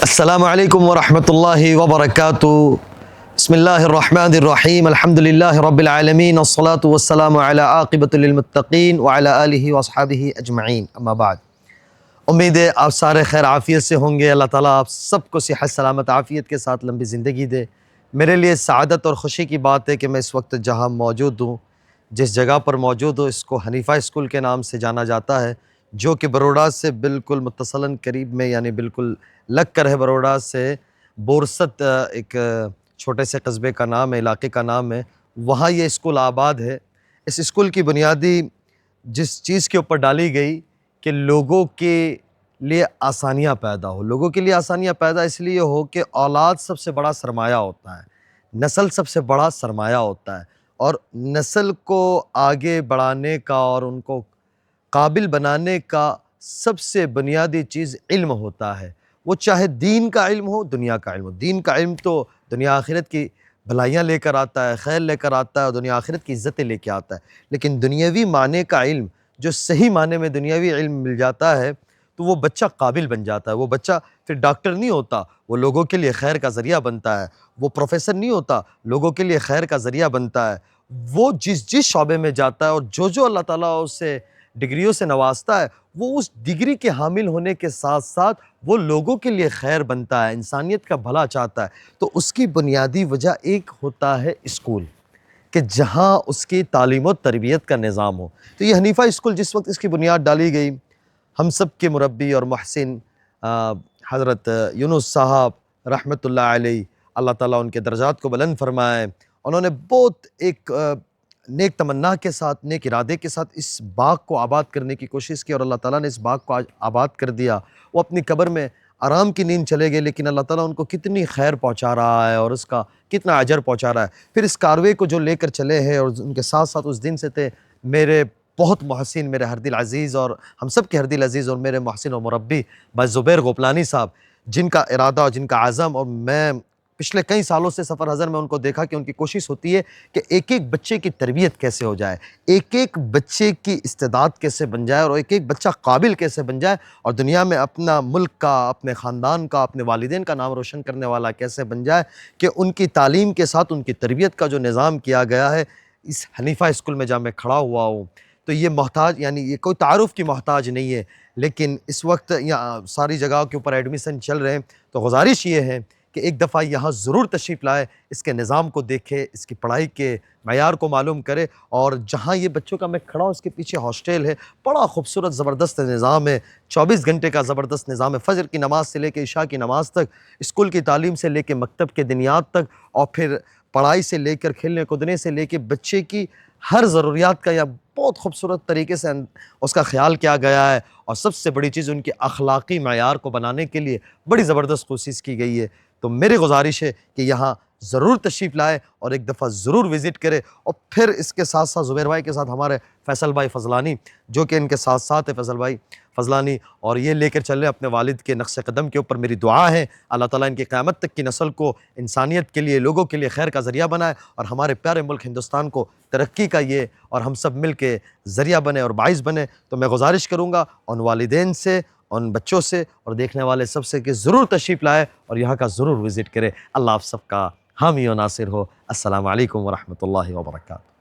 السلام علیکم ورحمۃ اللہ وبرکاتہ۔ بسم اللہ الرحمن الرحیم، الحمد للہ رب العالمین، والصلاة والسلام علی عاقبۃ للمتقین وعلی آلہ واصحابہ اجمعین، اما بعد۔ امید ہے آپ سارے خیر عافیت سے ہوں گے۔ اللہ تعالیٰ آپ سب کو صحت سلامت عافیت کے ساتھ لمبی زندگی دے۔ میرے لیے سعادت اور خوشی کی بات ہے کہ میں اس وقت جہاں موجود ہوں، جس جگہ پر موجود ہوں، اس کو حنیفہ اسکول کے نام سے جانا جاتا ہے، جو کہ بروڑا سے بالکل متصلاً قریب میں، یعنی بالکل لگ کر ہے بروڑا سے بورست، ایک چھوٹے سے قصبے کا نام ہے، علاقے کا نام ہے، وہاں یہ اسکول آباد ہے۔ اس اسکول کی بنیادی جس چیز کے اوپر ڈالی گئی کہ لوگوں کے لیے آسانیاں پیدا ہو، لوگوں کے لیے آسانیاں پیدا اس لیے ہو کہ اولاد سب سے بڑا سرمایہ ہوتا ہے، نسل سب سے بڑا سرمایہ ہوتا ہے، اور نسل کو آگے بڑھانے کا اور ان کو قابل بنانے کا سب سے بنیادی چیز علم ہوتا ہے، وہ چاہے دین کا علم ہو، دنیا کا علم ہو۔ دین کا علم تو دنیا آخرت کی بھلائیاں لے کر آتا ہے، خیر لے کر آتا ہے، اور دنیا آخرت کی عزتیں لے کے آتا ہے، لیکن دنیاوی معنی کا علم، جو صحیح معنی میں دنیاوی علم مل جاتا ہے تو وہ بچہ قابل بن جاتا ہے۔ وہ بچہ پھر ڈاکٹر نہیں ہوتا، وہ لوگوں کے لیے خیر کا ذریعہ بنتا ہے۔ وہ پروفیسر نہیں ہوتا، لوگوں کے لیے خیر کا ذریعہ بنتا ہے۔ وہ جس شعبے میں جاتا ہے اور جو اللہ تعالیٰ اسے ڈگریوں سے نوازتا ہے، وہ اس ڈگری کے حامل ہونے کے ساتھ ساتھ وہ لوگوں کے لیے خیر بنتا ہے، انسانیت کا بھلا چاہتا ہے۔ تو اس کی بنیادی وجہ ایک ہوتا ہے اسکول، کہ جہاں اس کی تعلیم و تربیت کا نظام ہو۔ تو یہ حنیفہ اسکول جس وقت اس کی بنیاد ڈالی گئی، ہم سب کے مربی اور محسن حضرت یونس صاحب رحمۃ اللہ علیہ، اللہ تعالیٰ ان کے درجات کو بلند فرمائے، انہوں نے بہت ایک نیک تمنا کے ساتھ، نیک ارادے کے ساتھ اس باغ کو آباد کرنے کی کوشش کی، اور اللہ تعالیٰ نے اس باغ کو آج آباد کر دیا۔ وہ اپنی قبر میں آرام کی نیند چلے گئے، لیکن اللہ تعالیٰ ان کو کتنی خیر پہنچا رہا ہے اور اس کا کتنا اجر پہنچا رہا ہے۔ پھر اس کاروے کو جو لے کر چلے ہیں، اور ان کے ساتھ ساتھ اس دن سے تھے میرے بہت محسن، میرے ہر دل عزیز اور ہم سب کے ہر دل عزیز اور میرے محسن و مربی بھائی زبیر غوپلانی صاحب، جن کا ارادہ اور جن کا عزم، اور میں پچھلے کئی سالوں سے سفر حضر میں ان کو دیکھا کہ ان کی کوشش ہوتی ہے کہ ایک ایک بچے کی تربیت کیسے ہو جائے، ایک ایک بچے کی استعداد کیسے بن جائے، اور ایک ایک بچہ قابل کیسے بن جائے، اور دنیا میں اپنا ملک کا، اپنے خاندان کا، اپنے والدین کا نام روشن کرنے والا کیسے بن جائے، کہ ان کی تعلیم کے ساتھ ان کی تربیت کا جو نظام کیا گیا ہے اس حنیفہ اسکول میں جہاں میں کھڑا ہوا ہوں، تو یہ محتاج، یعنی یہ کوئی تعارف کی محتاج نہیں ہے، لیکن اس وقت یہاں ساری جگہوں کے اوپر ایڈمیشن چل رہے ہیں، تو گزارش یہ ہے کہ ایک دفعہ یہاں ضرور تشریف لائے، اس کے نظام کو دیکھے، اس کی پڑھائی کے معیار کو معلوم کرے، اور جہاں یہ بچوں کا میں کھڑا ہوں اس کے پیچھے ہاسٹل ہے، بڑا خوبصورت زبردست نظام ہے، 24 گھنٹے کا زبردست نظام ہے، فجر کی نماز سے لے کے عشاء کی نماز تک، اسکول کی تعلیم سے لے کے مکتب کے دنیات تک، اور پھر پڑھائی سے لے کر کھیلنے کودنے سے لے کے بچے کی ہر ضروریات کا یا بہت خوبصورت طریقے سے اس کا خیال کیا گیا ہے، اور سب سے بڑی چیز ان کے اخلاقی معیار کو بنانے کے لیے بڑی زبردست کوشش کی گئی ہے۔ تو میری گزارش ہے کہ یہاں ضرور تشریف لائے اور ایک دفعہ ضرور وزٹ کرے، اور پھر اس کے ساتھ ساتھ زبیر بھائی کے ساتھ ہمارے فیصل بھائی فضلانی، جو کہ ان کے ساتھ ساتھ ہے فیصل بھائی فضلانی، اور یہ لے کر چلے اپنے والد کے نقش قدم کے اوپر۔ میری دعا ہے اللہ تعالیٰ ان کی قیامت تک کی نسل کو انسانیت کے لیے، لوگوں کے لیے خیر کا ذریعہ بنائے، اور ہمارے پیارے ملک ہندوستان کو ترقی کا یہ اور ہم سب مل کے ذریعہ بنے اور باعث بنے۔ تو میں گزارش کروں گا ان والدین سے، ان بچوں سے اور دیکھنے والے سب سے کہ ضرور تشریف لائے اور یہاں کا ضرور وزٹ کرے۔ اللہ آپ سب کا حامی و ناصر ہو۔ السلام علیکم ورحمۃ اللہ وبرکاتہ۔